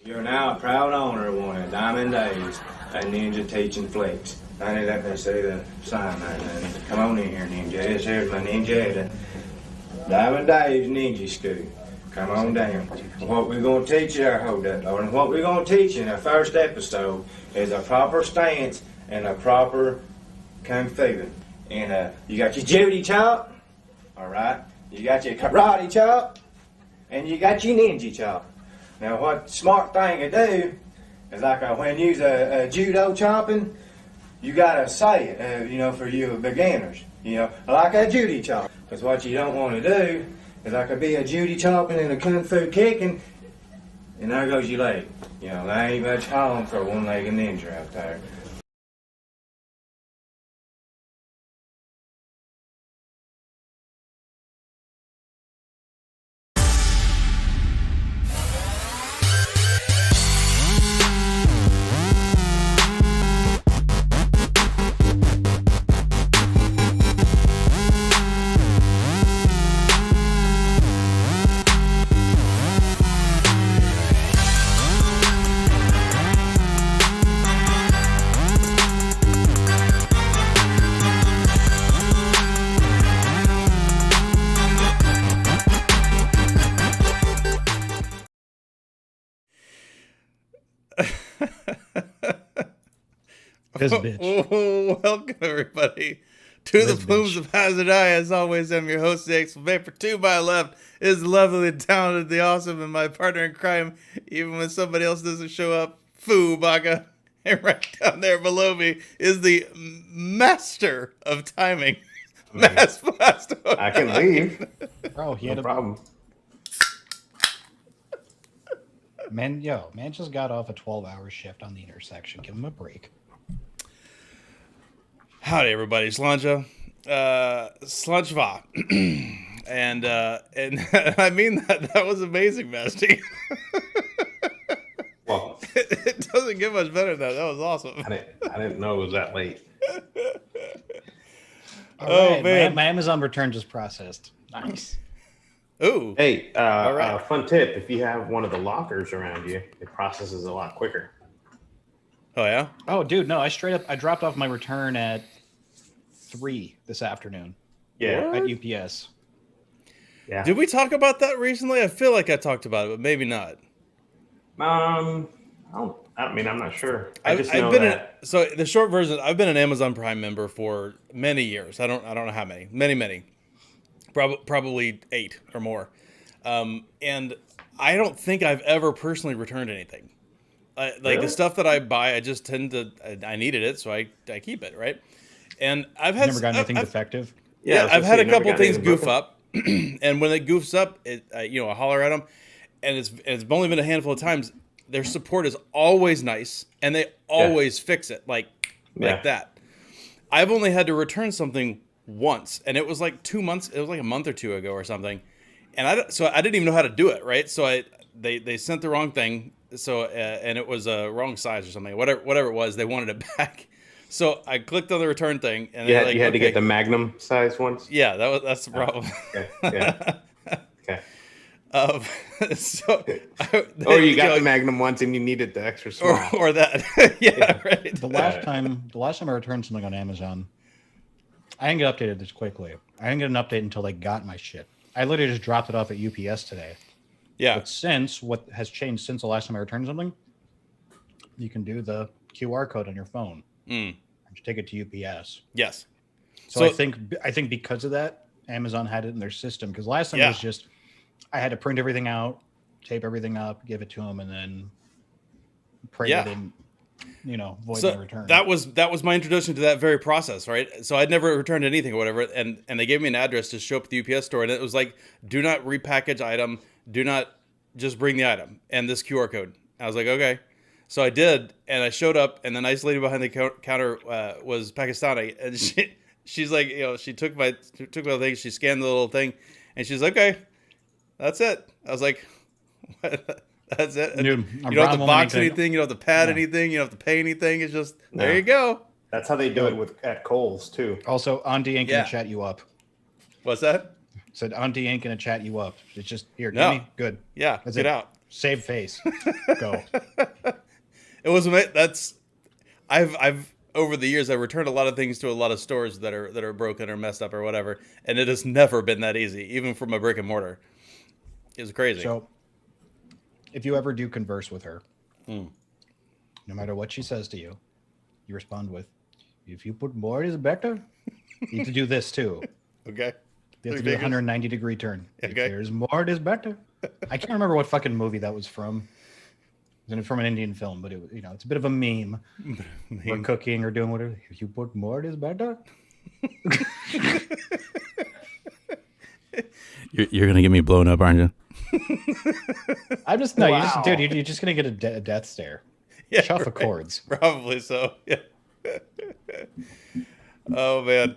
You're now a proud owner of one of Diamond Dave's Ninja Teaching Flicks. I need that to see the sign right now. Come on in here, Ninja. Here's my Ninja at Diamond Dave's Ninja School. Come on down. What we're going to teach you, hold that, Lord, and what we're going to teach you in our first episode is a proper stance and a proper kung fu. And you got your Judy chop, all right? You got your karate chop, and you got your ninja chop. Now, what smart thing to do is like when you use a judo chopping, you gotta say it, for you beginners, like a Judy chop. Because what you don't want to do is like be a Judy chopping and a kung fu kicking, and there goes your leg. There ain't much home for a one-legged ninja out there. This bitch. Welcome everybody to the Plumes of Hazard. I, as always, am your host, the Excellent Vapor. To my left is the lovely, the talented, the awesome, and my partner in crime, even when somebody else doesn't show up, Fu Baka. And right down there below me is the master of timing, Mass Blasto. I can leave. Bro, he had No problem. Man just got off a 12-hour shift on the intersection. Give him a break. Howdy, everybody. Slanja. Slanchva. and I mean that was amazing, Masty. Well, It doesn't get much better than that. That was awesome. I didn't know it was that late. All right, man. My Amazon return just processed. Nice. Ooh. Hey, All right. fun tip: if you have one of the lockers around you, it processes a lot quicker. Oh, yeah? Oh, dude, no, I dropped off my return at 3 this afternoon Yeah, at UPS. yeah. Did we talk about that recently? I feel like I talked about it, but maybe not. I'm not sure. I just know that. So the short version, I've been an Amazon Prime member for many years. I don't know how many. Many. Probably 8 or more. And I don't think I've ever personally returned anything. Really? The stuff that I buy, I just tend to. I needed it, so I keep it, right? And I've had Never got anything defective. Yeah, I've had a couple things goof broken. up, and when it goofs up, I holler at them, and it's only been a handful of times. Their support is always nice, and they always fix it like that. I've only had to return something once, and it was like 2 months. It was like a month or two ago or something, and I didn't even know how to do it. Right, so they sent the wrong thing, so and it was a wrong size or something. Whatever it was, they wanted it back. So I clicked on the return thing, and You had to get the Magnum size ones. Yeah, that's the problem. Okay. Yeah. Okay. So, Or you got the Magnum ones and you needed the extra small. or that. yeah, right. The last time I returned something on Amazon, I didn't get updated this quickly. I didn't get an update until they got my shit. I literally just dropped it off at UPS today. Yeah. But what has changed since the last time I returned something, you can do the QR code on your phone. And just take it to UPS. Yes. So I think because of that, Amazon had it in their system. Because last time it was just, I had to print everything out, tape everything up, give it to them, and then pray it in, void my return. That was my introduction to that very process, right? So I'd never returned anything or whatever, and they gave me an address to show up at the UPS store, and it was like, do not repackage item, do not just bring the item, and this QR code. I was like, okay. So I did, and I showed up, and the nice lady behind the counter was Pakistani, and she's like, she took my thing, she scanned the little thing, and she's like, okay, that's it. I was like, what? That's it. Dude, you don't have to box anything, you don't have to pad anything, you don't have to pay anything. It's just there you go. That's how they do it at Kohl's too. Also, Auntie ain't gonna chat you up. What's that? Said Auntie ain't gonna chat you up. It's just here, No. give me good. Yeah, That's get it. out. Save face. Go. It was I've over the years I've returned a lot of things to a lot of stores that are broken or messed up or whatever, and it has never been that easy, even from a brick and mortar. It was crazy. So, if you ever do converse with her, no matter what she says to you, you respond with, "If you put more, is better." You need to do this too. Okay. You have to do a 190-degree turn. Okay. If there's more, it is better. I can't remember what fucking movie that was from. It was from an Indian film, but it's a bit of a meme. We're cooking or doing whatever. If you put more, it is better. You're gonna get me blown up, aren't you? I'm just dude. You're just gonna get a death stare. Yeah, Chuff right. Accords. Probably so. Yeah. Oh man.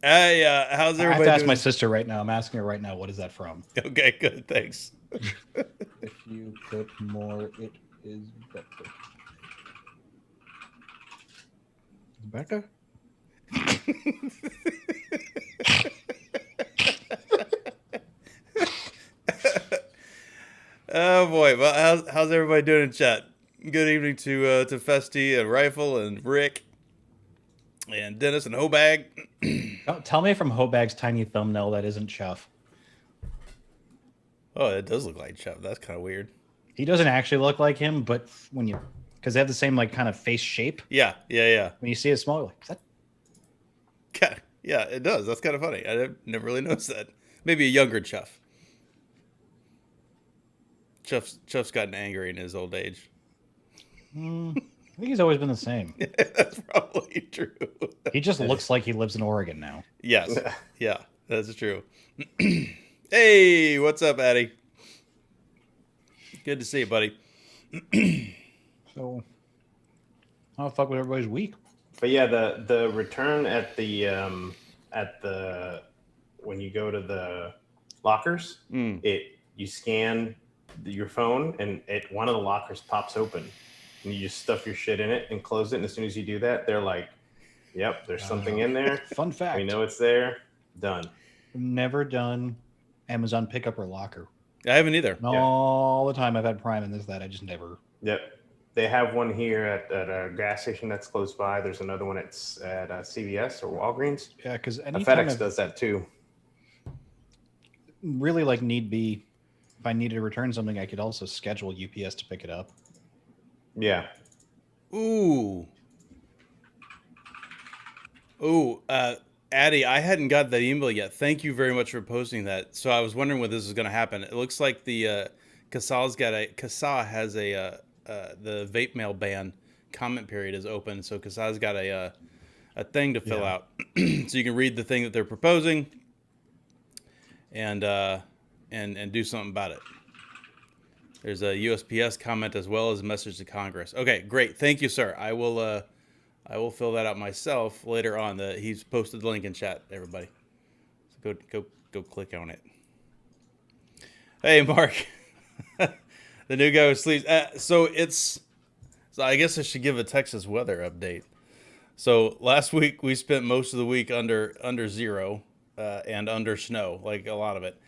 Hey, how's everybody? I have to ask doing? my sister right now. I'm asking her right now. What is that from? Okay, good. Thanks. If you put more, it is better. Better? Oh boy. Well, how's everybody doing in chat? Good evening to Festy and Rifle and Rick and Dennis and Hobag. Tell me from Hobag's tiny thumbnail that isn't Chuff. Oh, it does look like Chubb. That's kind of weird. He doesn't actually look like him, but because they have the same like kind of face shape. Yeah. When you see it small, you're like, is that? Yeah, it does. That's kind of funny. I never really noticed that. Maybe a younger Chuff. Chuff's gotten angry in his old age. I think he's always been the same. That's probably true. He just looks like he lives in Oregon now. Yes. Yeah, that's true. Hey, what's up, Addy? Good to see you, buddy. So, how the fuck was everybody's week? But yeah, the return at the when you go to the lockers, you scan your phone and one of the lockers pops open, and you just stuff your shit in it and close it. And as soon as you do that, they're like, "Yep, there's something in there. Fun fact: we know it's there. Done." Never done Amazon pickup or locker. I haven't either. All the time I've had Prime and I just never. Yep. They have one here at a gas station that's close by. There's another one at CVS or Walgreens. Yeah, because FedEx does that too. Really, like need be, if I needed to return something, I could also schedule UPS to pick it up. Yeah. Ooh, Addy, I hadn't got that email yet. Thank you very much for posting that. So I was wondering when this is going to happen. It looks like the Casa has the vape mail ban comment period is open. So Casa's got a thing to fill out, so you can read the thing that they're proposing and do something about it. There's a USPS comment as well as a message to Congress. Okay, great. Thank you, sir. I will fill that out myself later on. He's posted the link in chat, everybody. So go click on it. Hey, Mark. The new guy who sleeps. So I guess I should give a Texas weather update. So last week we spent most of the week under zero and under snow, like a lot of it.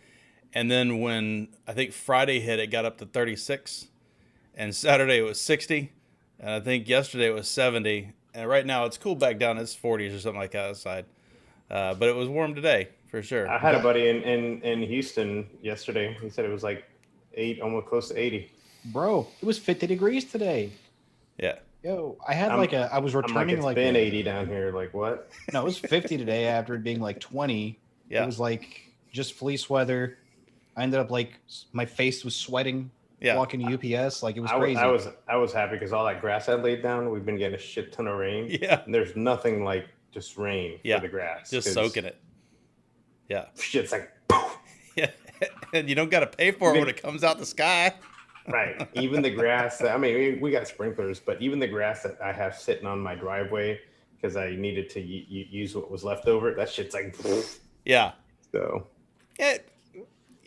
And then when I think Friday hit, it got up to 36. And Saturday it was 60. And I think yesterday it was 70. And right now it's cooled back down. It's 40s or something like that outside. But it was warm today for sure. I had a buddy in Houston yesterday. He said it was like 8, almost close to 80. Bro, it was 50 degrees today. Yeah. Yo, I had I was returning it's been 80 down here. Like what? No, it was 50 today after it being like 20. Yeah. It was like just fleece weather. I ended up like my face was sweating. Yeah. Walking to UPS, like it was crazy. I was happy because all that grass I laid down, we've been getting a shit ton of rain. Yeah. And there's nothing like just rain for the grass. Just soaking it. Yeah. Shit's like yeah. And you don't got to pay for it when it comes out the sky. Right. Even the grass. I mean, we got sprinklers, but even the grass that I have sitting on my driveway because I needed to use what was left over, that shit's like. Yeah. So. Yeah.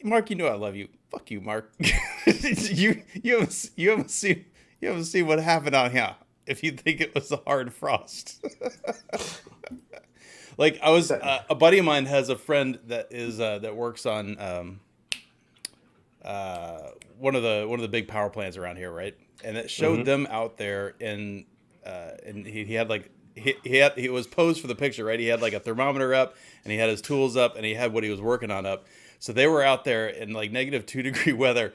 Mark, you know I love you. Fuck you, Mark. you haven't seen what happened out here. If you think it was a hard frost. Like I was, a buddy of mine has a friend that is that works on one of the big power plants around here, right? And it showed them out there and he had like he was posed for the picture, right? He had like a thermometer up and he had his tools up and he had what he was working on up. So they were out there in like -2-degree weather,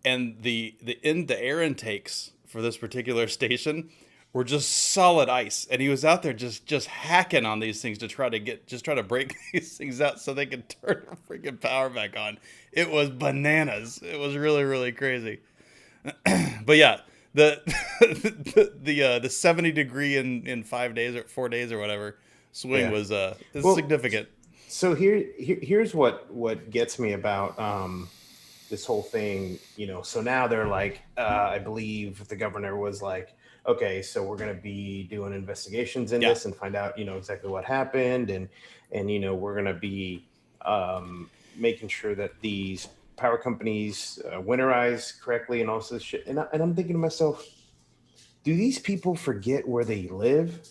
and the air intakes for this particular station were just solid ice, and he was out there just hacking on these things to try to break these things out so they could turn the freaking power back on. It was bananas. It was really, really crazy. But yeah, the 70-degree in 5 days or 4 days or whatever swing was significant. So here's what gets me about this whole thing. So now they're like, I believe the governor was like, okay, so we're going to be doing investigations in this and find out, exactly what happened. And we're going to be making sure that these power companies winterize correctly and all this shit. And I'm thinking to myself, do these people forget where they live?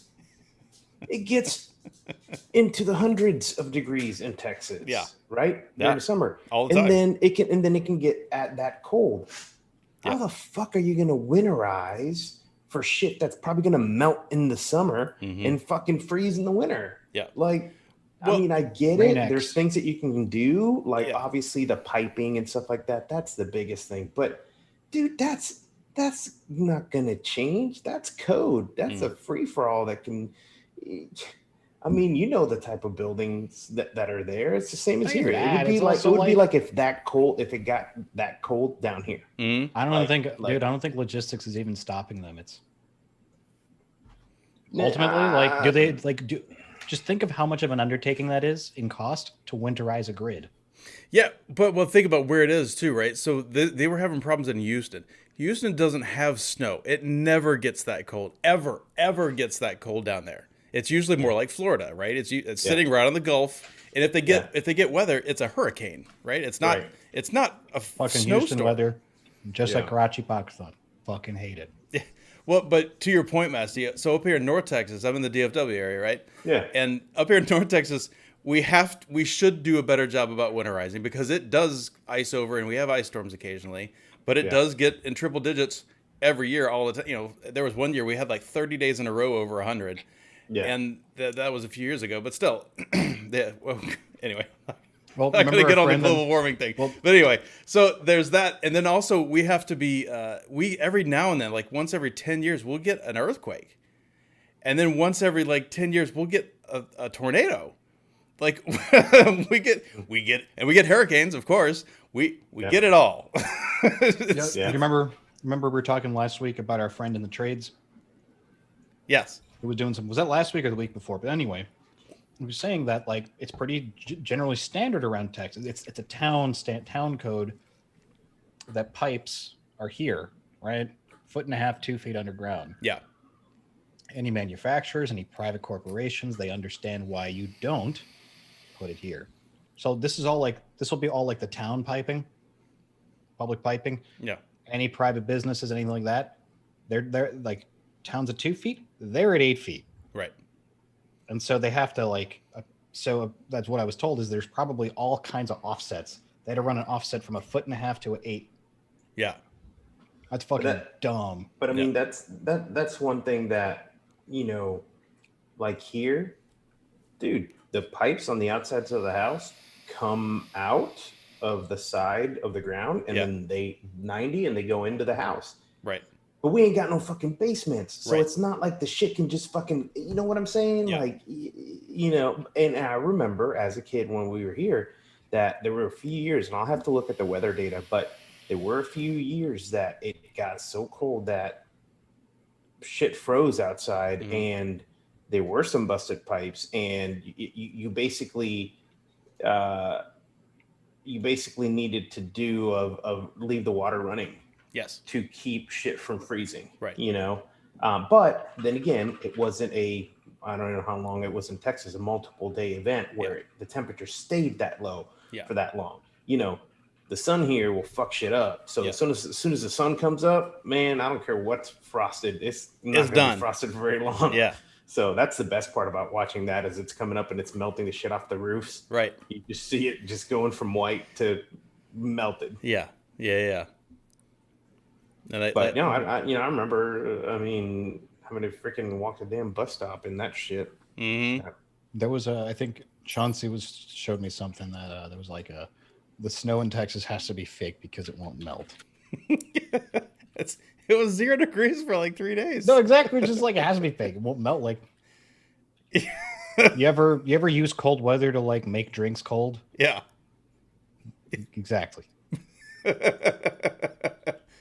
It gets into the hundreds of degrees in Texas. Yeah. Right? During the summer. All the time. And then it can get at that cold. How the fuck are you going to winterize for shit that's probably going to melt in the summer and fucking freeze in the winter? Yeah. Like, I mean, I get it. There's things that you can do, like obviously the piping and stuff like that. That's the biggest thing. But dude, that's not going to change. That's code. That's a free for all that can. I mean, the type of buildings that are there. It's the same as here. It would be like if it got that cold down here. I don't think logistics is even stopping them. It's ultimately just think of how much of an undertaking that is in cost to winterize a grid. Yeah, but think about where it is too, right? So they were having problems in Houston. Houston doesn't have snow. It never gets that cold. Ever gets that cold down there. It's usually more like Florida, right? It's sitting right on the Gulf, and if they get weather, it's a hurricane, right? It's not a fucking snowstorm. Houston weather, just like Karachi, Pakistan. Fucking hate it. Yeah. Well, but to your point, Masty, so up here in North Texas, I'm in the DFW area, right? Yeah. And up here in North Texas, we should do a better job about winterizing because it does ice over, and we have ice storms occasionally, but it does get in triple digits every year all the time. There was one year we had like 30 days in a row over 100. Yeah. And that was a few years ago, but still, anyway. Well, I'm going to get on the global warming thing. But anyway, so there's that. And then also we have to be, every now and then, like once every 10 years, we'll get an earthquake. And then once every like 10 years, we'll get a tornado. Like we get hurricanes, of course. We get it all. You remember we were talking last week about our friend in the trades? Yes. Who was doing was that last week or the week before? But anyway, he was saying that like it's pretty generally standard around Texas. It's a town code that pipes are here, right? 1.5 feet, 2 feet underground. Yeah. Any manufacturers, any private corporations, they understand why you don't put it here. So this will be all like the town piping, public piping. Yeah. Any private businesses, anything like that, they're like towns at 2 feet, they're at 8 feet. Right. And so they have to so that's what I was told is there's probably all kinds of offsets. They had to run an offset from 1.5 feet to 8. Yeah. That's fucking dumb. But I mean, that's one thing that, like here, dude, the pipes on the outsides of the house come out of the side of the ground and then they 90 and they go into the house. Right. But we ain't got no fucking basements. So it's not like the shit can just fucking, you know what I'm saying? Yeah. Like, and I remember as a kid when we were here that there were a few years, and I'll have to look at the weather data, but there were a few years that it got so cold that shit froze outside and there were some busted pipes and you basically needed to leave the water running. Yes. To keep shit from freezing. Right. But then again, it wasn't I don't know how long it was in Texas, a multiple day event where the temperature stayed that low for that long. The sun here will fuck shit up. So as soon as the sun comes up, man, I don't care what's frosted. It's not going to be frosted for very long. Yeah. So that's the best part about watching that is it's coming up and it's melting the shit off the roofs. Right. You just see it just going from white to melted. Yeah. Yeah. And I remember. I mean, having to freaking walk the damn bus stop and that shit. Mm-hmm. There was I think Chauncey showed me something that there was like the snow in Texas has to be fake because it won't melt. It was 0 degrees for like 3 days. No, exactly. Just like it has to be fake. It won't melt. Like, you ever use cold weather to like make drinks cold? Yeah. Exactly.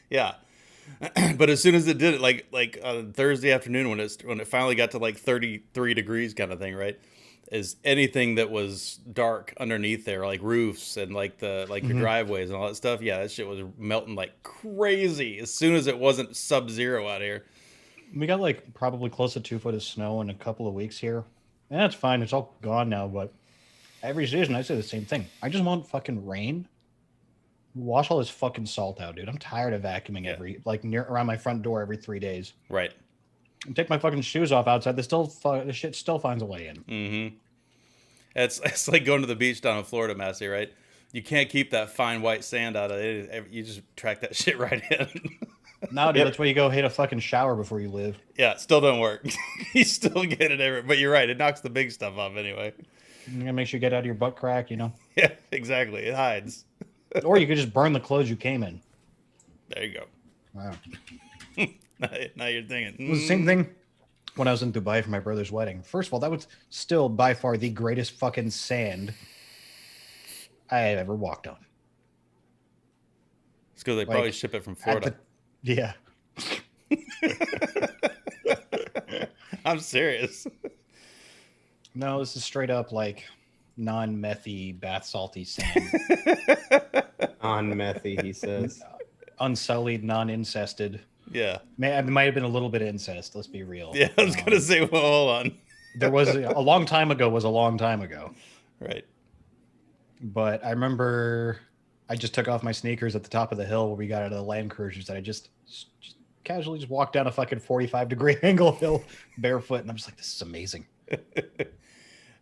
Yeah. But as soon as it did it, like on Thursday afternoon when it finally got to like 33 degrees kind of thing, right? Is anything that was dark underneath there, like roofs and like your driveways and all that stuff, yeah, that shit was melting like crazy as soon as it wasn't sub-zero out here. We got like probably close to 2 foot of snow in a couple of weeks here. And that's fine. It's all gone now, but every season I say the same thing. I just want fucking rain. Wash all this fucking salt out, dude. I'm tired of vacuuming around my front door every 3 days. Right. And take my fucking shoes off outside. The shit still finds a way in. Mm-hmm. It's like going to the beach down in Florida, Massey, right? You can't keep that fine white sand out of it. You just track that shit right in. No, dude, that's why you go hit a fucking shower before you live. Yeah, it still don't work. You still get it everywhere. But you're right. It knocks the big stuff off anyway. You gotta make sure you get out of your butt crack, Yeah, exactly. It hides. Or you could just burn the clothes you came in. There you go. Wow. Now you're thinking. It was the same thing when I was in Dubai for my brother's wedding. First of all, that was still by far the greatest fucking sand I have ever walked on. It's because they probably ship it from Florida. Yeah. I'm serious. No, this is straight up like non-methy, bath salty sand. On-methy, he says. Unsullied, non-incested. Yeah. It might have been a little bit of incest, let's be real. Yeah, I was going to say, well, hold on. There was a long time ago. Right. But I remember I just took off my sneakers at the top of the hill where we got out of the Land Cruisers that I just casually just walked down a fucking 45-degree angle hill barefoot. And I'm just like, this is amazing.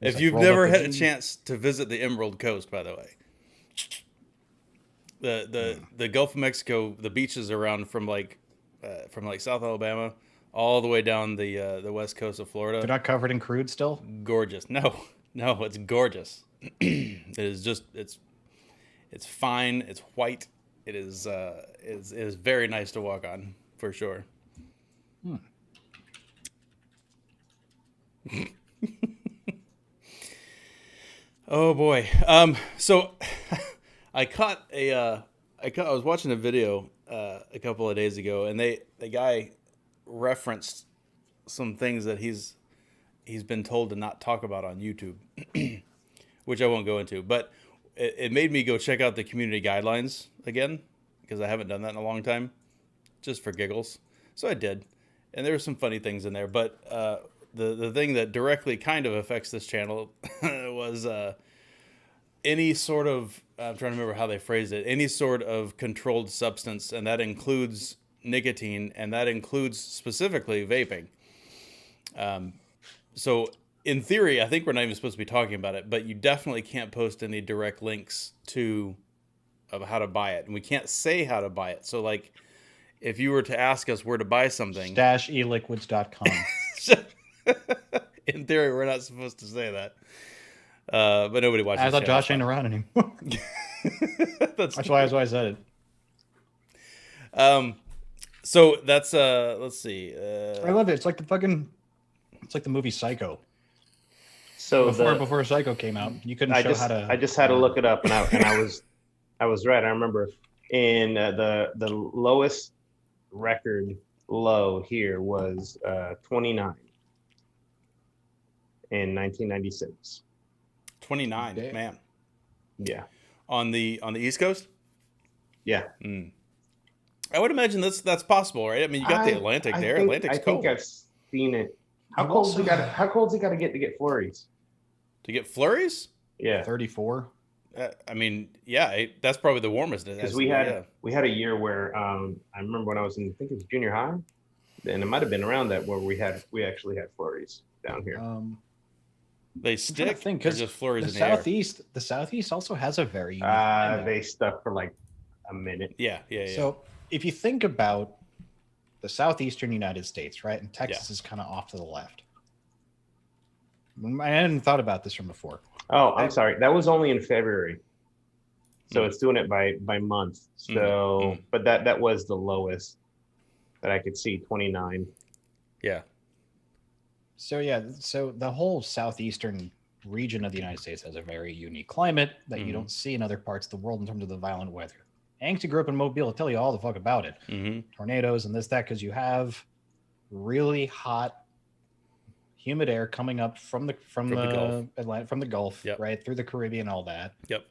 If you've never had a chance to visit the Emerald Coast, by the way, the Gulf of Mexico, the beaches around from South Alabama all the way down the west coast of Florida. They're not covered in crude still? Gorgeous. No, it's gorgeous. It is just it's fine. It's white. It is very nice to walk on for sure. Oh boy. So I was watching a video a couple of days ago, and the guy referenced some things that he's been told to not talk about on YouTube, which I won't go into. But it made me go check out the community guidelines again, because I haven't done that in a long time, just for giggles. So I did, and there were some funny things in there. But the thing that directly kind of affects this channel was any sort of, I'm trying to remember how they phrased it, any sort of controlled substance, and that includes nicotine, and that includes specifically vaping. So in theory, I think we're not even supposed to be talking about it, but you definitely can't post any direct links of how to buy it. And we can't say how to buy it. So like, if you were to ask us where to buy something, StashEliquids.com. In theory, we're not supposed to say that. But nobody watches. I thought Josh ain't around anymore. That's why I said it. So that's let's see. I love it. It's like the movie Psycho. So before Psycho came out, you couldn't I just had to look it up, and I was right. I remember in the lowest record low here was 29 in 1996. 29, man. Yeah. On the East Coast? Yeah. I would imagine that's possible, right? I mean, you got the Atlantic there. Atlantic's cold. I think I've seen it. How cold's it got to get to get flurries? To get flurries? Yeah. 34. I mean, yeah, that's probably the warmest. Because we had a year where I remember when I was in, I think it was junior high, and it might have been around that where we actually had flurries down here. They stick because just flurries in the southeast. Air. The southeast also has a very they stuck for like a minute. Yeah. So if you think about the southeastern United States, right, and Texas is kind of off to the left. I hadn't thought about this from before. Oh, I'm sorry. That was only in February. So it's doing it by month. So, but that was the lowest that I could see, 29. Yeah. So so the whole southeastern region of the United States has a very unique climate that you don't see in other parts of the world in terms of the violent weather. Angsty grew up in Mobile. I'll tell you all the fuck about it. Tornadoes and this, that, because you have really hot, humid air coming up from the Gulf, right through the Caribbean, all that. Yep.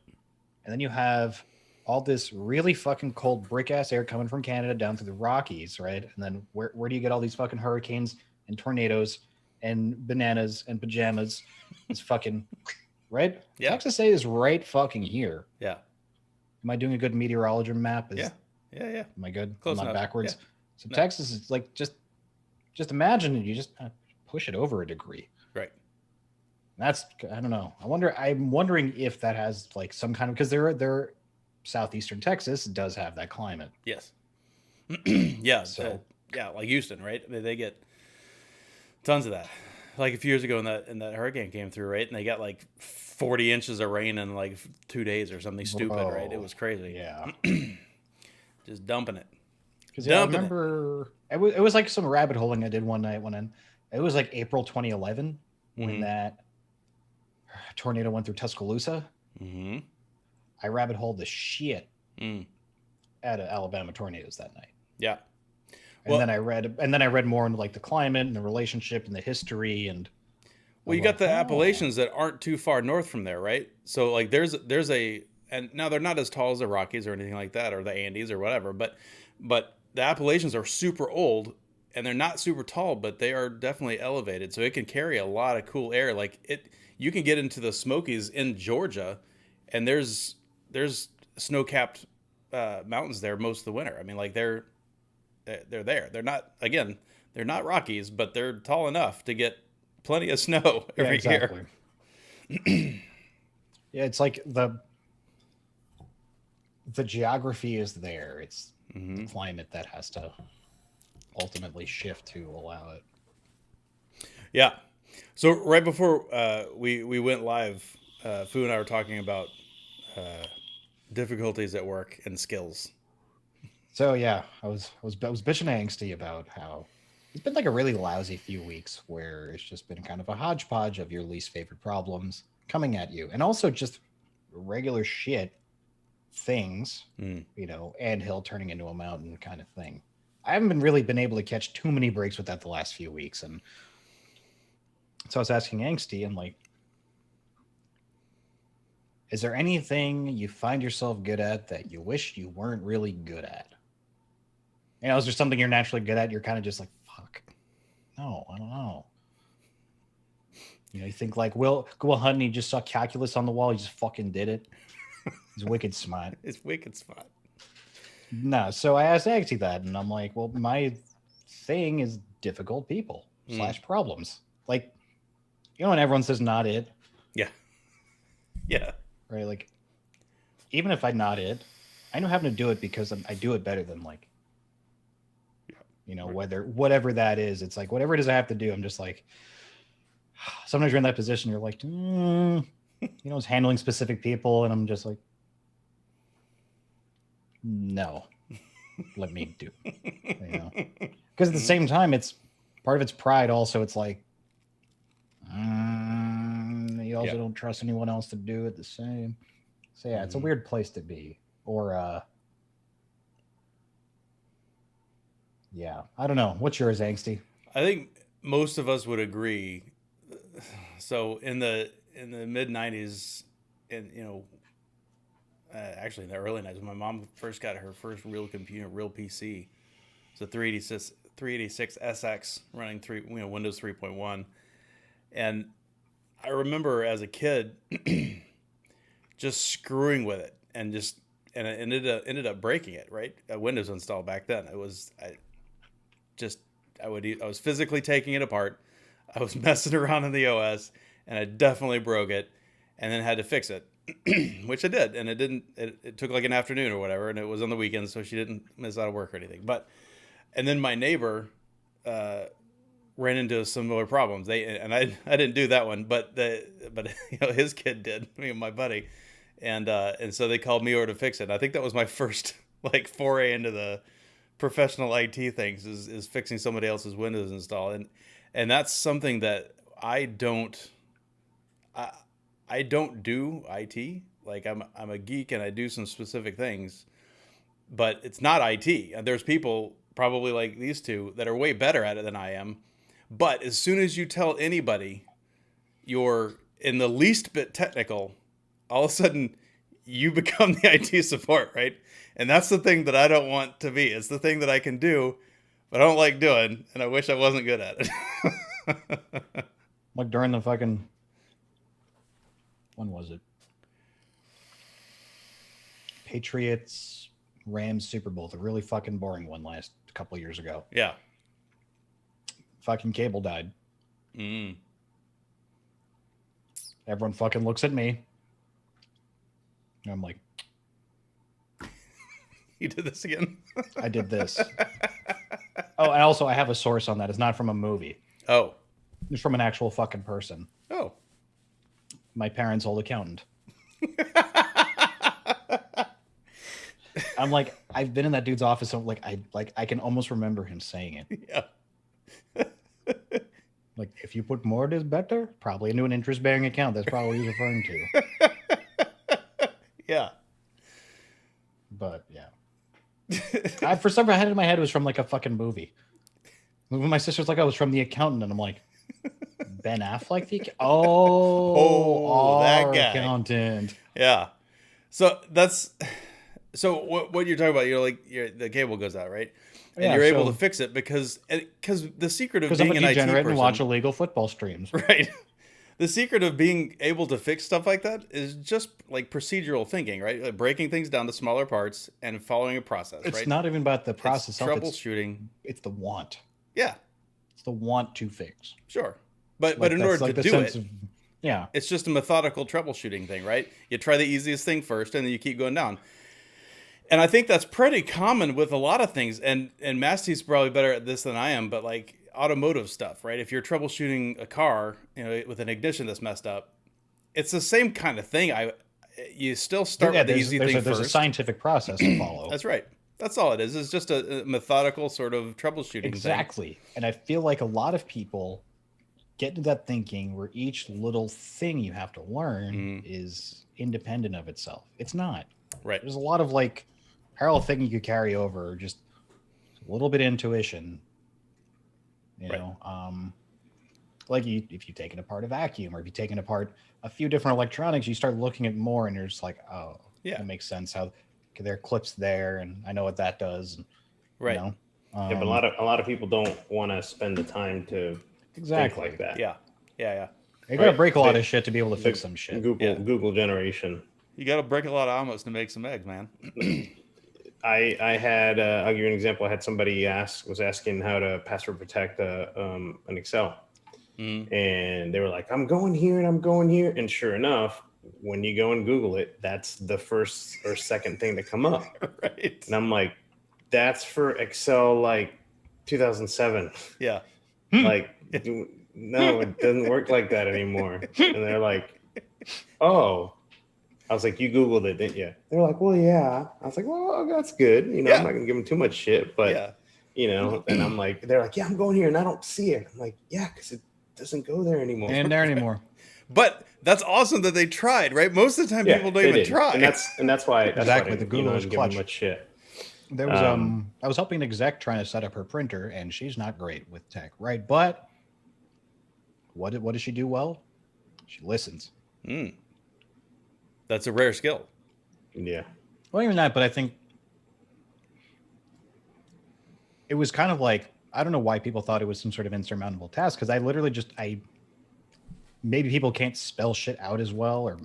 And then you have all this really fucking cold brick ass air coming from Canada down through the Rockies, right? And then where do you get all these fucking hurricanes and tornadoes and bananas and pajamas? It's fucking right. Yeah. Texas is right fucking here. Yeah. Am I doing a good meteorology map? Yeah. Am I good? Close I'm not enough. backwards. Yeah. So no. Texas is like just imagine it. You just push it over a degree. Right. That's I don't know. I'm wondering if that has like some kind of because they're southeastern Texas does have that climate. Yes. Yeah. So like Houston, right? They get tons of that. Like a few years ago, in that hurricane came through, right? And they got like 40 inches of rain in like 2 days or something stupid, right? It was crazy. Yeah. Just dumping it. Because I remember it was like some rabbit holing I did one night it was like April 2011 when that tornado went through Tuscaloosa. I rabbit holed the shit out of Alabama tornadoes that night. Yeah. And then I read more into like the climate and the relationship and the history and. Well, you got the Appalachians that aren't too far north from there, right? So like there's and now they're not as tall as the Rockies or anything like that or the Andes or whatever, but the Appalachians are super old and they're not super tall, but they are definitely elevated, so it can carry a lot of cool air. Like you can get into the Smokies in Georgia, and there's snow-capped mountains there most of the winter. I mean, like they're there. They're not Rockies, but they're tall enough to get plenty of snow every year. Yeah, it's like the geography is there. It's the climate that has to ultimately shift to allow it. Yeah. So right before we went live, Fu and I were talking about difficulties at work and skills. So yeah, I was bitching angsty about how it's been like a really lousy few weeks where it's just been kind of a hodgepodge of your least favorite problems coming at you, and also just regular shit things, anthill turning into a mountain kind of thing. I haven't really been able to catch too many breaks with that the last few weeks, and so I was asking angsty, and like, is there anything you find yourself good at that you wish you weren't really good at? Is there something you're naturally good at? You're kind of just like, fuck. No, I don't know. You think like Will Hunting, he just saw calculus on the wall. He just fucking did it. He's wicked smart. It's wicked smart. No, so I asked Agsy that, and I'm like, well, my thing is difficult people / problems. Like, when everyone says not it. Yeah. Yeah. Right? Like, even if I not it, I know having to do it because I do it better than like, whatever that is. It's like, whatever it is I have to do, I'm just like, sometimes you're in that position, you're like, it's handling specific people, and I'm just like, no, let me do, because at the same time, it's part of it's pride. Also, it's like, you also don't trust anyone else to do it the same. So yeah, it's a weird place to be. Or, yeah, I don't know. What's yours, Angsty? I think most of us would agree. So in the mid 90s, and actually in the early 90s, when my mom first got her first real computer, real PC, it's a 386 SX running Windows 3.1, and I remember as a kid just screwing with it and it ended up breaking it. Right, a Windows install back then. I was physically taking it apart. I was messing around in the OS, and I definitely broke it, and then had to fix it. which I did, and it took like an afternoon or whatever, and it was on the weekend, so she didn't miss out of work or anything. And then my neighbor ran into similar problems. I didn't do that one, but his kid did, me and my buddy, and so they called me over to fix it. And I think that was my first like foray into the professional IT things is fixing somebody else's Windows install, and that's something that I don't do IT. Like I'm a geek and I do some specific things, but it's not IT. And there's people probably like these two that are way better at it than I am. But as soon as you tell anybody you're in the least bit technical, all of a sudden you become the IT support, right? And that's the thing that I don't want to be. It's the thing that I can do, but I don't like doing, and I wish I wasn't good at it. Like during the fucking, when was it? Patriots Rams Super Bowl, the really fucking boring one last couple of years ago. Yeah. Fucking cable died. Everyone fucking looks at me. And I'm like, you did this again? I did this. Oh, and also I have a source on that. It's not from a movie. Oh. It's from an actual fucking person. Oh. My parents' old accountant. I'm like, I've been in that dude's office. So I can almost remember him saying it. Yeah. Like, if you put more, it is better. Probably into an interest-bearing account. That's probably what he's referring to. Yeah. But yeah. For some reason, I had it in my head it was from like a fucking movie. When my sister's like, "I was from The Accountant," and I'm like, Ben Affleck, that guy. Accountant. Yeah. So what you're talking about, the cable goes out, right? And you're able to fix it because the secret of being an IT person, and watch illegal football streams, right? The secret of being able to fix stuff like that is just like procedural thinking, right? Like breaking things down to smaller parts and following a process. It's right? not even about the process. It's troubleshooting. It's the want. Yeah. It's the want to fix. Sure. But in order to do it, yeah, it's just a methodical troubleshooting thing, right? You try the easiest thing first, and then you keep going down. And I think that's pretty common with a lot of things. And Masty's probably better at this than I am, but like automotive stuff, right? If you're troubleshooting a car, with an ignition that's messed up, it's the same kind of thing. You still start with the easy thing first. There's a scientific process to follow. That's right. That's all it is. It's just a methodical sort of troubleshooting thing. Exactly. And I feel like a lot of people get into that thinking where each little thing you have to learn is independent of itself. It's not. Right. There's a lot of like parallel thing you could carry over, just a little bit of intuition. You know, like if you've taken apart a vacuum or if you've taken apart a few different electronics, you start looking at more and you're just like, oh, yeah, it makes sense how there are clips there and I know what that does. Right. You know? But a lot of people don't want to spend the time to think like that. Yeah. You gotta break a lot of shit to be able to fix some shit. Google generation. You gotta break a lot of omelets to make some eggs, man. I had I'll give you an example. I had somebody was asking how to password protect an Excel, and they were like, "I'm going here and I'm going here," and sure enough, when you go and Google it, that's the first or second thing to come up. Right. And I'm like, "That's for Excel like 2007." Yeah. Like, no, it doesn't work like that anymore. And they're like, "Oh." I was like, you Googled it, didn't you? They're like, well, yeah. I was like, well, that's good. I'm not going to give them too much shit. But, and I'm like, they're like, yeah, I'm going here and I don't see it. I'm like, yeah, because it doesn't go there anymore. And there anymore. But that's awesome that they tried, right? Most of the time people don't even try. And that's why exactly the Google is clutch. Much shit. There was I was helping an exec trying to set up her printer and she's not great with tech, right? But what does she do well? She listens. That's a rare skill. Yeah. Well, even that, but I think it was kind of like, I don't know why people thought it was some sort of insurmountable task. Cause I literally maybe people can't spell shit out as well or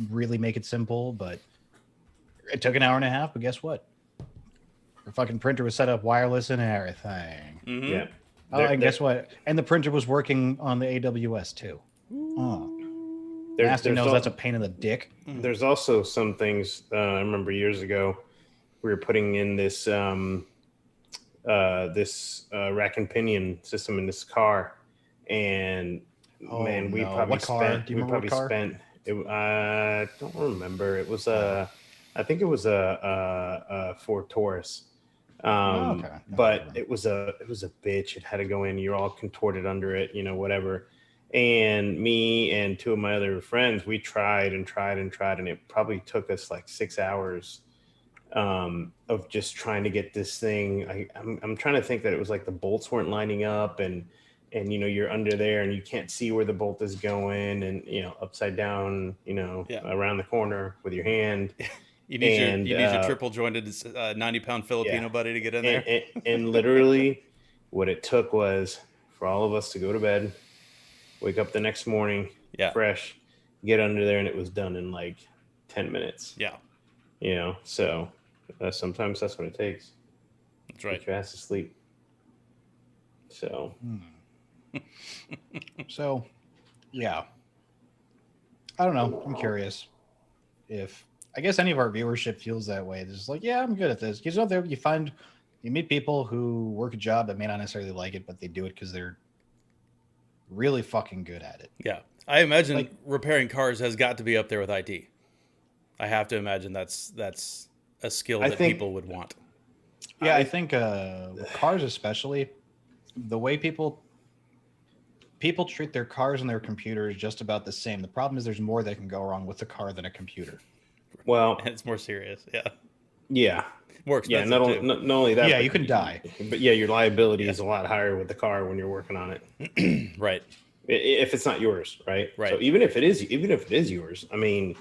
really make it simple, but it took an hour and a half, but guess what? Her fucking printer was set up wireless and everything. Yeah. And guess what? And the printer was working on the AWS too. Oh. nasty nose. That's a pain in the dick. There's also some things. I remember years ago, we were putting in this rack and pinion system in this car, and we probably spent. I don't remember. It was I think it was a Ford Taurus. But it was a bitch. It had to go in. You're all contorted under it, whatever. And me and two of my other friends, we tried, and it probably took us like 6 hours of just trying to get this thing. I'm trying to think that it was like the bolts weren't lining up, and you're under there and you can't see where the bolt is going, and upside down, around the corner with your hand. You need your triple jointed 90-pound Filipino buddy to get in there. And literally, what it took was for all of us to go to bed, wake up the next morning, fresh, get under there, and it was done in like 10 minutes. Yeah. So sometimes that's what it takes. That's right. Get your ass to sleep. So. So, yeah. I don't know. I'm curious if, I guess any of our viewership feels that way. It's just like, yeah, I'm good at this. Because there you meet people who work a job that may not necessarily like it, but they do it because they're really fucking good at it. Yeah. I imagine repairing cars has got to be up there with IT. I have to imagine that's a skill that people would want. Yeah, I think cars especially, the way people treat their cars and their computers just about the same. The problem is there's more that can go wrong with the car than a computer. Well, and it's more serious. Yeah. Yeah. More expensive. Yeah. Not only that. Yeah, you can die. But yeah, your liability is a lot higher with the car when you're working on it. Right. If it's not yours, right? Right. So even if it is yours, I mean,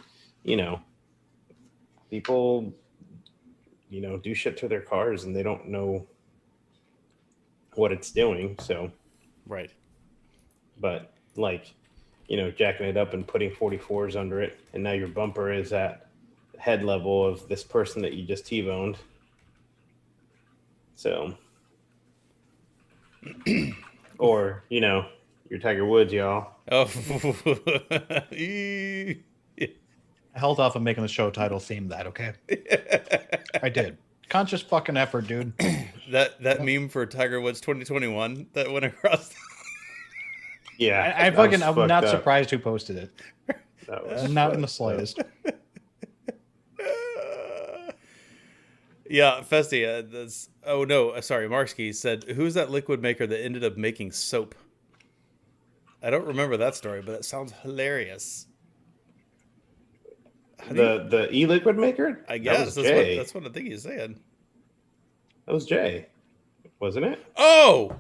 people, do shit to their cars and they don't know what it's doing. So. Right. But jacking it up and putting 44s under it, and now your bumper is at head level of this person that you just T-boned. So, or you're Tiger Woods, y'all. Oh, I held off on making the show title theme that. Okay, I did. Conscious fucking effort, dude. that meme for Tiger Woods 2021 that went across. Yeah, I'm not surprised who posted it. That was not in the slightest. Yeah, Festy. Marksky said, "Who's that liquid maker that ended up making soap?" I don't remember that story, but it sounds hilarious. The e-liquid maker? I guess that's what I think he's saying. That was Jay, wasn't it? Oh,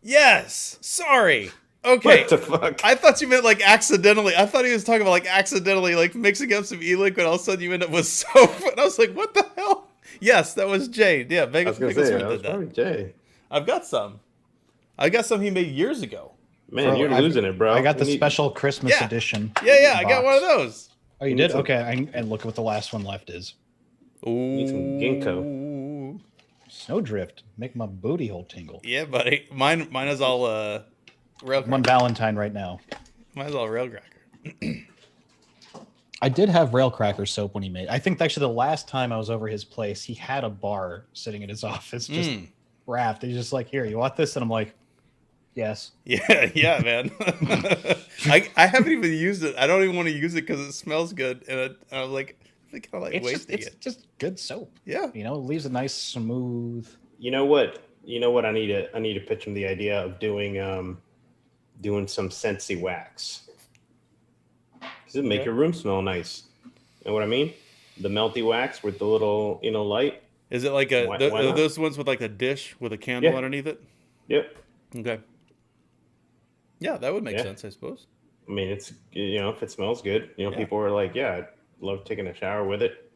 yes. Sorry. Okay. What the fuck? I thought you meant like accidentally. I thought he was talking about like accidentally like mixing up some e-liquid. All of a sudden you end up with soap. And I was like, what the hell? Yes, that was Jay. Yeah, that was probably Jay. I've got some. I got some he made years ago. Man, you're losing it, bro. I got the special Christmas edition. Yeah, I got one of those. Oh, you did? Okay, and look what the last one left is. Ooh. Need some ginkgo. Snowdrift. Make my booty hole tingle. Yeah, buddy. Mine is all rail cracker. I'm on Valentine right now. Mine's all rail cracker. I did have rail cracker soap when he made it. I think actually the last time I was over his place, he had a bar sitting in his office just wrapped. He's just like, here, you want this? And I'm like, yes. Yeah, man. I haven't even used it. I don't even want to use it because it smells good. And I'm like, I kind of like wasting it. It's just good soap. Yeah. It leaves a nice smooth. You know what? I need to pitch him the idea of doing some Scentsy wax. Does it make your room smell nice? You know what I mean? The melty wax with the little, light. Is it like those ones with like a dish with a candle underneath it? Yep. Okay. Yeah, that would make sense, I suppose. I mean, it's if it smells good, people are like, yeah, I love taking a shower with it.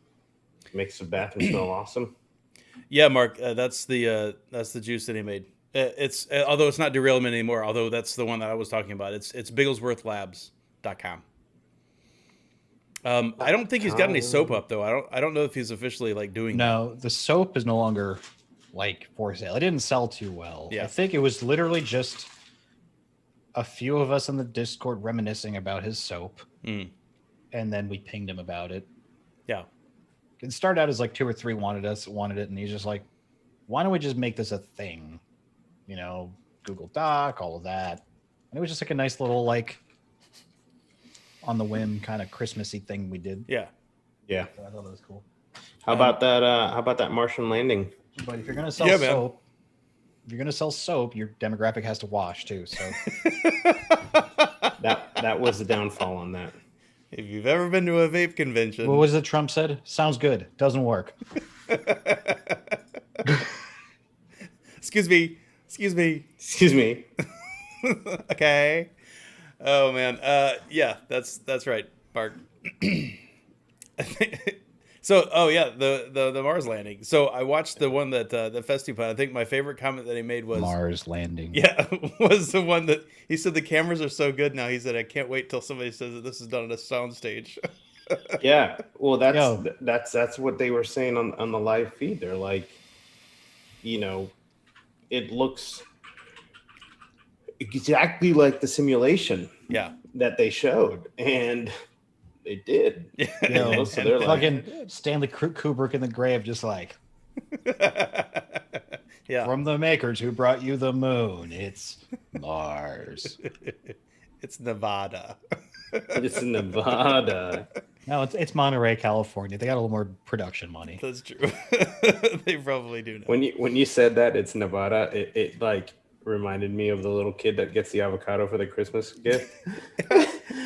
Makes the bathroom smell awesome. Yeah, Mark, that's the juice that he made. It's although it's not derailment anymore. Although that's the one that I was talking about. It's BigglesworthLabs.com. I don't think he's got any soap up though. I don't know if he's officially like doing. No, the soap is no longer like for sale. It didn't sell too well. Yeah. I think it was literally just a few of us in the Discord reminiscing about his soap. and then we pinged him about it. Yeah. It started out as like 2 or 3 wanted it, and he's just like, why don't we just make this a thing? You know, Google Doc, all of that. And it was just like a nice little, like, on the whim kind of Christmassy thing we did. Yeah. Yeah. So I thought that was cool. How about that? How about that Martian landing? But if you're gonna sell soap, your demographic has to wash too. So that was the downfall on that. If you've ever been to a vape convention, what was it Trump said? Sounds good. Doesn't work. Excuse me. Okay. Oh man. Yeah, that's right, Mark. So, the Mars landing. So I watched the one that the Festi put. I think my favorite comment that he made was Mars landing. Yeah, was the one that he said the cameras are so good now. He said I can't wait till somebody says that this is done on a soundstage. Yeah, well, that's what they were saying on the live feed. They're like, you know, it looks exactly like the simulation. Yeah, that they showed, and they did. Yeah, you know, so they're fucking Stanley Kubrick in the grave, just like, yeah, from the makers who brought you the moon, it's Mars. It's Nevada. It's Nevada. No, it's Monterey, California. They got a little more production money. That's true. They probably do now. When you said that it's Nevada, it like reminded me of the little kid that gets the avocado for the Christmas gift.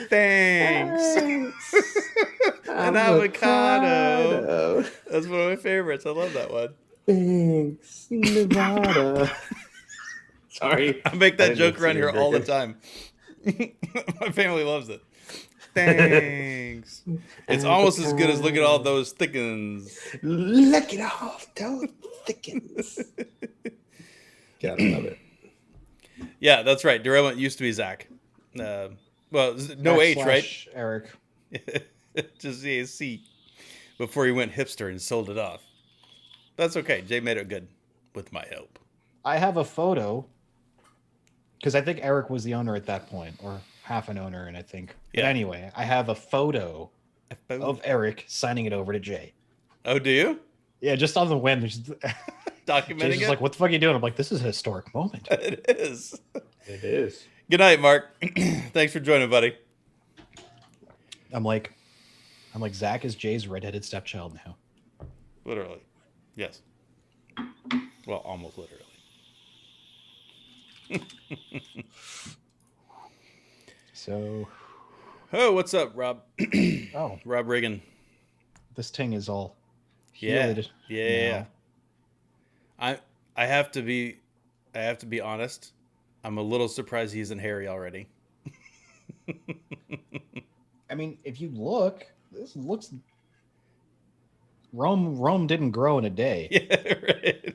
Thanks. An avocado. That's one of my favorites. I love that one. Thanks, Nevada. Sorry. I make that joke around here all the time. My family loves it. Thanks. It's almost as good as look at all those thickens. Look at all those thickens. Gotta love it. Yeah, that's right. Derailment used to be Zach. Well, no H, right? Eric. Just C before he went hipster and sold it off. That's okay. Jay made it good with my help. I have a photo because I think Eric was the owner at that point, or half an owner, and I think. Yeah. But anyway, I have a photo of Eric signing it over to Jay. Oh, do you? Yeah, just on the whim. Documenting Jay's it. Like, what the fuck are you doing? I'm like, this is a historic moment. It is. It is. Good night, Mark. Thanks for joining, buddy. I'm like, Zach is Jay's redheaded stepchild now. Literally. Yes. Well, almost literally. So. Oh, what's up, Rob? Oh. Rob Reagan. This thing is all. Yeah. I have to be honest. I'm a little surprised he isn't hairy already. I mean, if you look, this looks. Rome didn't grow in a day. Yeah, right.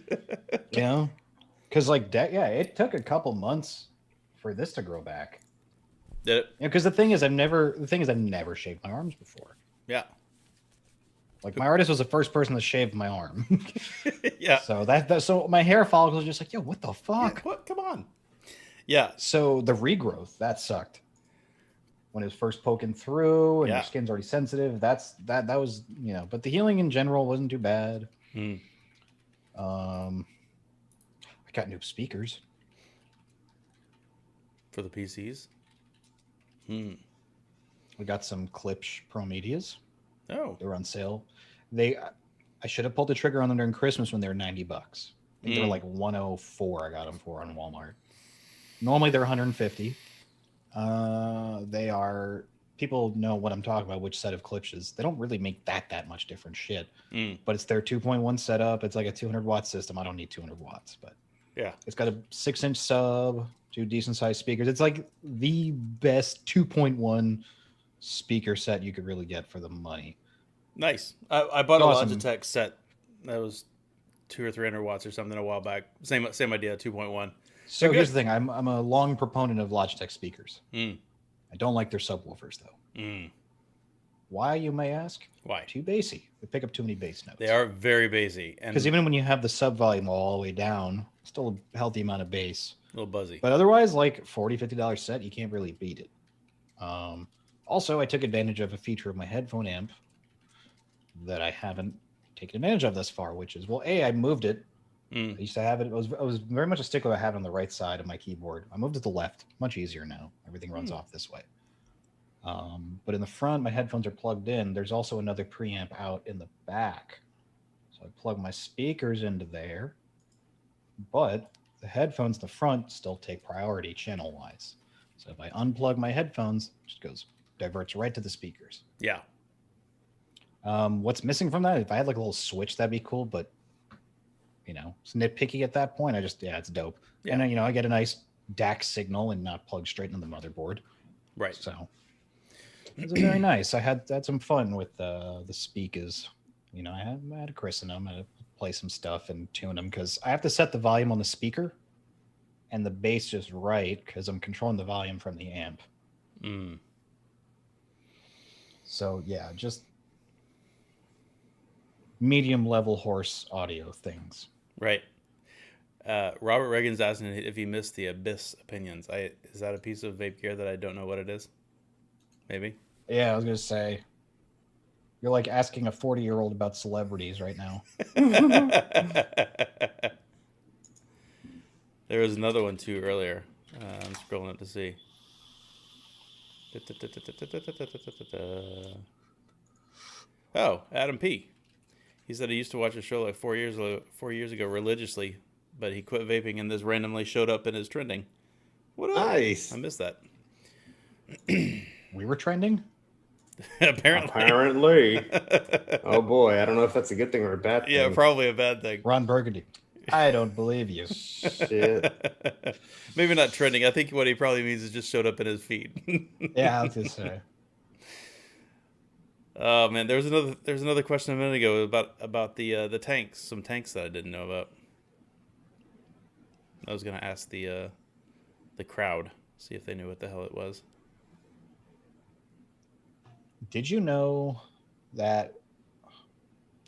You know, because it took a couple months for this to grow back. Did it? Because the thing is, I've never shaved my arms before. Yeah. Like my artist was the first person to shave my arm. Yeah. So so my hair follicles are just like, yo, what the fuck? Yeah, what? Come on. Yeah. So the regrowth, that sucked. When it was first poking through and your skin's already sensitive, that was, you know, but the healing in general wasn't too bad. I got new speakers. For the PCs? We got some Klipsch Pro Medias. Oh. They were on sale. I should have pulled the trigger on them during Christmas when they were $90. I think they were like 104 I got them for on Walmart. Normally they're 150. They are, people know what I'm talking about, which set of Klipsch's. They don't really make that much different shit. But it's their 2.1 setup. It's like a 200 watt system. I don't need 200 watts, but yeah, it's got a 6-inch sub, 2 decent sized speakers. It's like the best 2.1 speaker set you could really get for the money. Nice. I bought a Logitech set that was 200 or 300 watts or something a while back. Same idea, 2.1. So here's the thing. I'm a long proponent of Logitech speakers. I don't like their subwoofers though. Why, you may ask? Why? Too bassy. They pick up too many bass notes. They are very bassy. Because even when you have the sub volume all the way down, still a healthy amount of bass. A little buzzy. But otherwise, like $40, $50 set, you can't really beat it. Also, I took advantage of a feature of my headphone amp that I haven't taken advantage of thus far, which is, well, I moved it. I used to have it. I was very much a stickler. I have it on the right side of my keyboard. I moved it to the left. Much easier now. Everything runs off this way. But in the front, my headphones are plugged in. There's also another preamp out in the back. So I plug my speakers into there. But the headphones in the front still take priority channel-wise. So if I unplug my headphones, it just diverts right to the speakers. Yeah. What's missing from that? If I had like a little switch, that'd be cool. But it's nitpicky at that point. It's dope. Yeah. And I get a nice DAC signal and not plug straight into the motherboard. Right. So it's very nice. I had some fun with the speakers. I had to christen them. I had to play some stuff and tune them because I have to set the volume on the speaker and the bass just right because I'm controlling the volume from the amp. So yeah, just medium level horse audio things. Right. Robert Reagan's asking if he missed the Abyss opinions. Is that a piece of vape gear that I don't know what it is? Maybe. Yeah, I was gonna say. You're like asking a 40-year-old about celebrities right now. There was another one too earlier. I'm scrolling up to see. Oh, Adam P. He said he used to watch a show like 4 years ago religiously, but he quit vaping and this randomly showed up in his trending. What up? Nice. I missed that. We were trending? Apparently. Oh boy, I don't know if that's a good thing or a bad thing. Yeah, probably a bad thing. Ron Burgundy. I don't believe you. Shit. Maybe not trending. I think what he probably means is just showed up in his feed. Yeah, I was gonna say. Oh man, there's another question a minute ago about the tanks. Some tanks that I didn't know about. I was gonna ask the crowd, see if they knew what the hell it was. Did you know that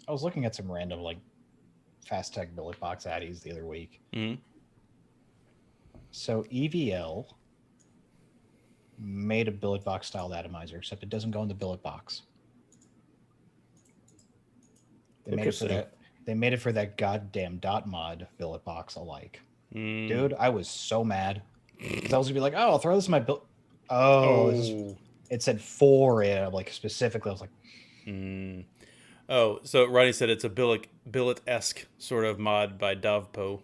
I was looking at some random like Fast Tech billet box addies the other week? Mm-hmm. So EVL made a billet box styled atomizer, except it doesn't go in the billet box. They made it for that goddamn dot mod billet box alike. Dude, I was so mad. Because I was gonna be like, I'll throw this in my billet. It said 4 in it, like specifically. I was like, Oh, so Ronnie said it's a billet-esque sort of mod by Dovpo.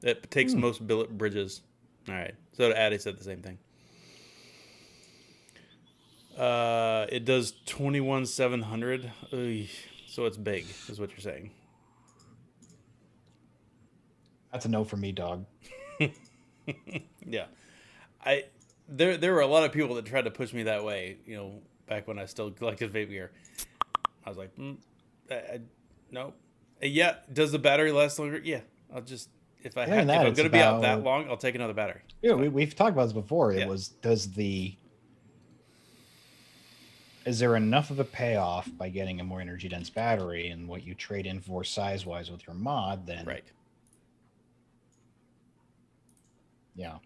It takes most billet bridges. All right. So Addy said the same thing. It does 21,700. So it's big, is what you're saying. that's a no for me, dog. Yeah. There were a lot of people that tried to push me that way, back when I still collected vape gear. I was like, no. Yeah, does the battery last longer? Yeah, I'll just, if I'm going to be out that long, I'll take another battery. Yeah, we've talked about this before. It was, is there enough of a payoff by getting a more energy dense battery and what you trade in for size wise with your mod then? Right. Yeah.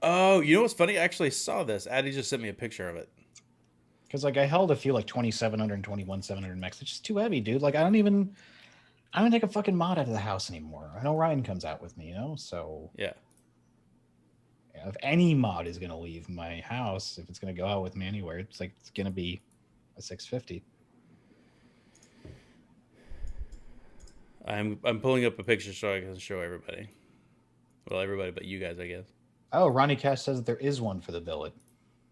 Oh, you know what's funny? I actually saw this. Addy just sent me a picture of it. Because like I held a few like 2,700 and 2,700 max. It's just too heavy, dude. Like I don't take a fucking mod out of the house anymore. I know Ryan comes out with me, so yeah. If any mod is gonna leave my house, if it's gonna go out with me anywhere, it's gonna be a 650. I'm pulling up a picture so I can show everybody. Well, everybody but you guys, I guess. Oh, Ronnie Cash says that there is one for the billet.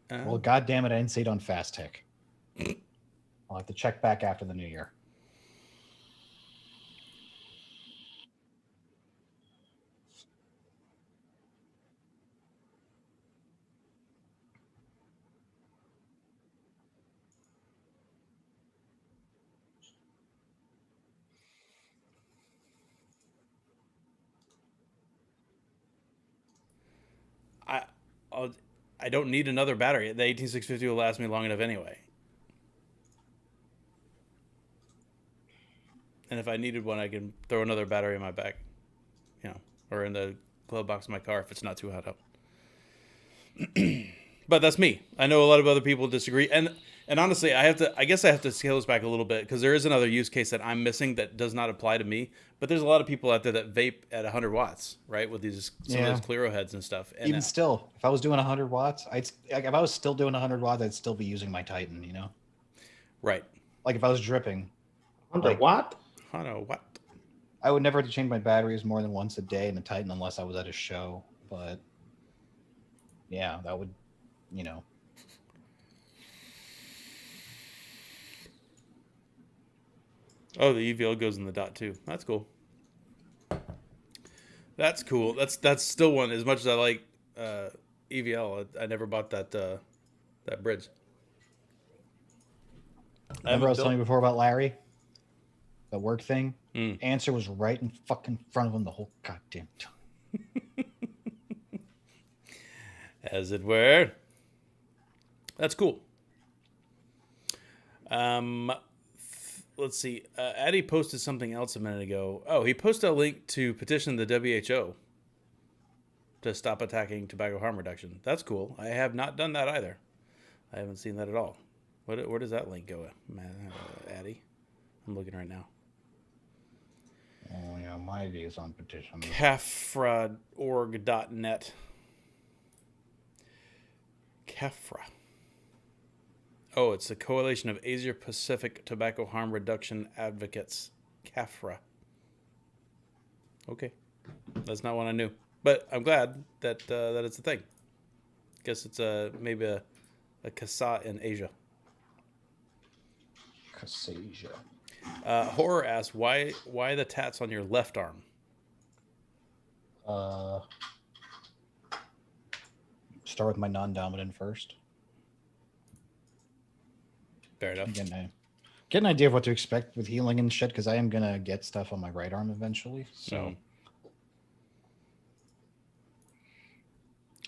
Well, God damn it, I didn't see it on Fast Tech. I'll have to check back after the new year. I don't need another battery. The 18650 will last me long enough anyway. And if I needed one, I can throw another battery in my bag, or in the glove box of my car if it's not too hot out. But that's me. I know a lot of other people disagree, and honestly, I guess I have to scale this back a little bit because there is another use case that I'm missing that does not apply to me. But there's a lot of people out there that vape at 100 watts, right? With some of those Clearo heads and stuff. And even still, if I was doing 100 watts, if I was still doing 100 watts, I'd still be using my Titan. You know, right? Like if I was dripping, 100 watt. 100 watt. I would never have to change my batteries more than once a day in the Titan unless I was at a show. But yeah, that would, you know. Oh, the EVL goes in the dot too. That's cool. That's cool. That's still one. As much as I like EVL, I never bought that bridge. Remember I was telling you before about Larry? The work thing? Answer was right in fucking front of him the whole goddamn time. As it were. That's cool. Let's see. Addy posted something else a minute ago. Oh, he posted a link to petition the WHO to stop attacking tobacco harm reduction. That's cool. I have not done that either. I haven't seen that at all. Where does that link go, Addy? I'm looking right now. Oh, yeah, my views on petition. CAFRA.org.net. CAFRA. Oh, it's the Coalition of Asia Pacific Tobacco Harm Reduction Advocates. CAFRA. Okay. That's not one I knew. But I'm glad that it's a thing. Guess it's maybe a CASA in Asia. Casasia. Horror asks, why the tats on your left arm? Start with my non-dominant first. Fair enough. Get an idea of what to expect with healing and shit, because I am gonna get stuff on my right arm eventually. So,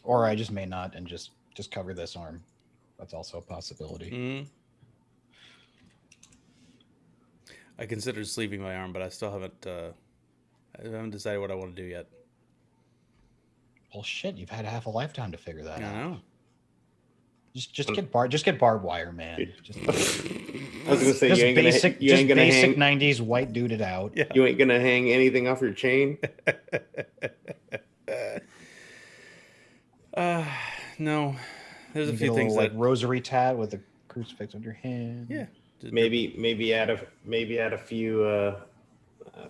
or I just may not, and just cover this arm. That's also a possibility. I considered sleeving my arm, but I still haven't decided what I want to do yet. Well, shit, you've had half a lifetime to figure that out. I know. Just get barbed wire, man. Just, I was gonna say, you ain't gonna basic hang 90s white dude it out. Yeah. You ain't gonna hang anything off your chain. No. There's a You few get things little, that like rosary tat with a crucifix on your hand. yeah. Maybe add a few. I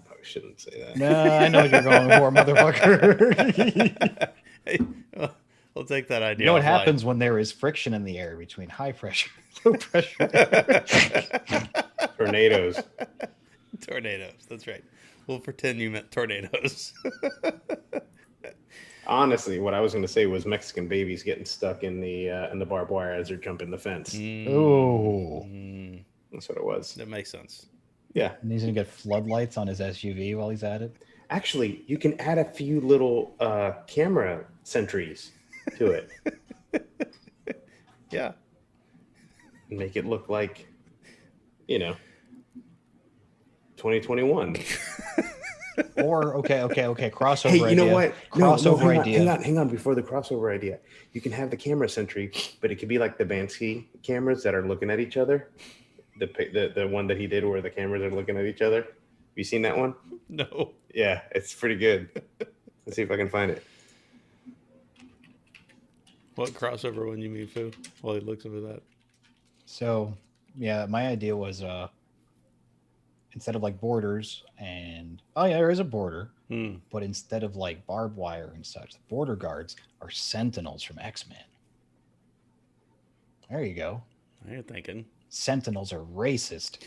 probably shouldn't say that. No, I know what you're going for, motherfucker. Hey, well, we'll take that idea. You know what offline. happens when there is friction in the air between high pressure and low pressure? Tornadoes. Tornadoes. That's right. We'll pretend you meant tornadoes. Honestly, what I was going to say was Mexican babies getting stuck in the barbed wire as they're jumping the fence. Ooh. That's what it was. That makes sense. Yeah. And he's going to get floodlights on his SUV while he's at it. Actually, you can add a few little camera sentries to it. Yeah. And make it look like, 2021. Or, okay, crossover Hey, you idea. know what? Crossover idea. Hang on. Before the crossover idea, you can have the camera sentry, but it could be like the Bansky cameras that are looking at each other. The one that he did where the cameras are looking at each other. Have you seen that one? No. Yeah, it's pretty good. Let's see if I can find it. What crossover one you mean, Foo? While he looks over that. So, yeah, my idea was instead of like borders and there is a border, but instead of like barbed wire and such, the border guards are sentinels from X-Men. There you go. Now you're thinking. Sentinels are racist.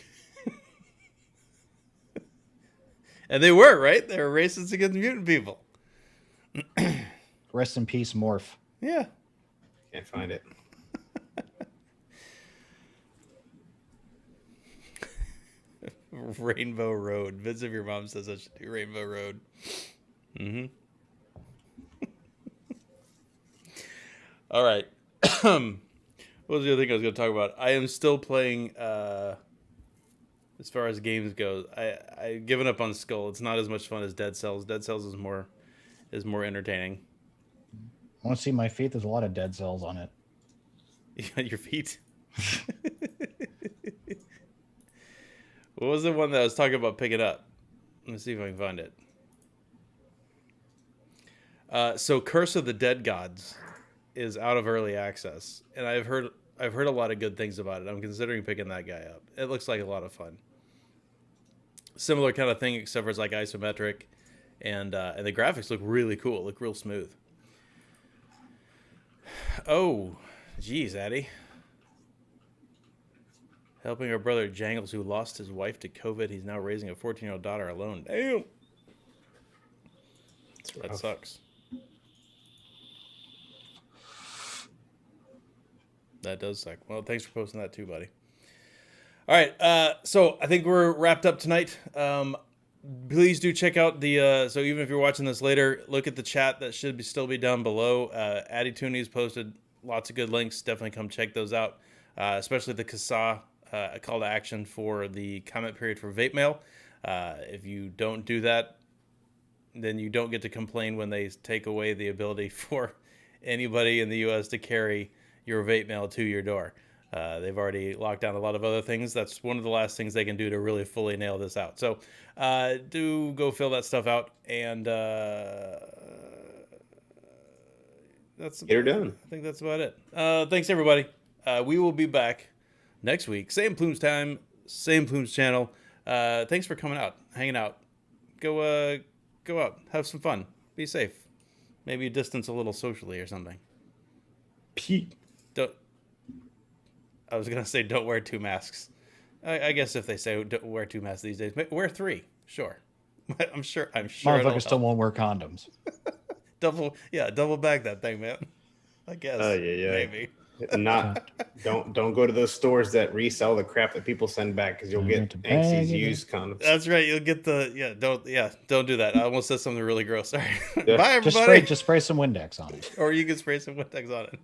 And they were, right? They were racist against mutant people. Rest in peace, Morph. Yeah. Can't find it. Rainbow Road. Vince, if your mom says I should do Rainbow Road. Mm-hmm. All right. What was the other thing I was going to talk about? I am still playing, as far as games goes, I've given up on Skull. It's not as much fun as Dead Cells. Dead Cells is more entertaining. I want to see my feet. There's a lot of dead cells on it. On your feet. What was the one that I was talking about picking up? Let me see if I can find it. So Curse of the Dead Gods is out of early access, and I've heard a lot of good things about it. I'm considering picking that guy up. It looks like a lot of fun. Similar kind of thing, except for it's like isometric, and the graphics look really cool. Look real smooth. Oh, geez, Addy. Helping our brother Jangles, who lost his wife to COVID. He's now raising a 14-year-old daughter alone. Damn. That sucks. That does suck. Well, thanks for posting that too, buddy. All right, so I think we're wrapped up tonight. Please do check out the, so even if you're watching this later, look at the chat that should still be down below. Addy Tooney's posted lots of good links. Definitely come check those out, especially the CASA call to action for the comment period for vape mail. If you don't do that, then you don't get to complain when they take away the ability for anybody in the U.S. to carry your vape mail to your door. They've already locked down a lot of other things. That's one of the last things they can do to really fully nail this out. So do go fill that stuff out, and that's get her done. I think that's about it. Thanks everybody. We will be back next week. Same Plumes time, same Plumes channel. Thanks for coming out, hanging out. Go out, have some fun, be safe. Maybe distance a little socially or something. Pete. I was gonna say don't wear 2 masks. I guess if they say don't wear 2 masks these days, wear 3. Sure. I'm sure. Motherfuckers still won't wear condoms. double back that thing, man. I guess. Maybe. Don't go to those stores that resell the crap that people send back, because you'll get Anksy's used condoms. That's right. You'll get don't do that. I almost said something really gross. Sorry. Bye everybody. Just spray some Windex on it. Or you can spray some Windex on it.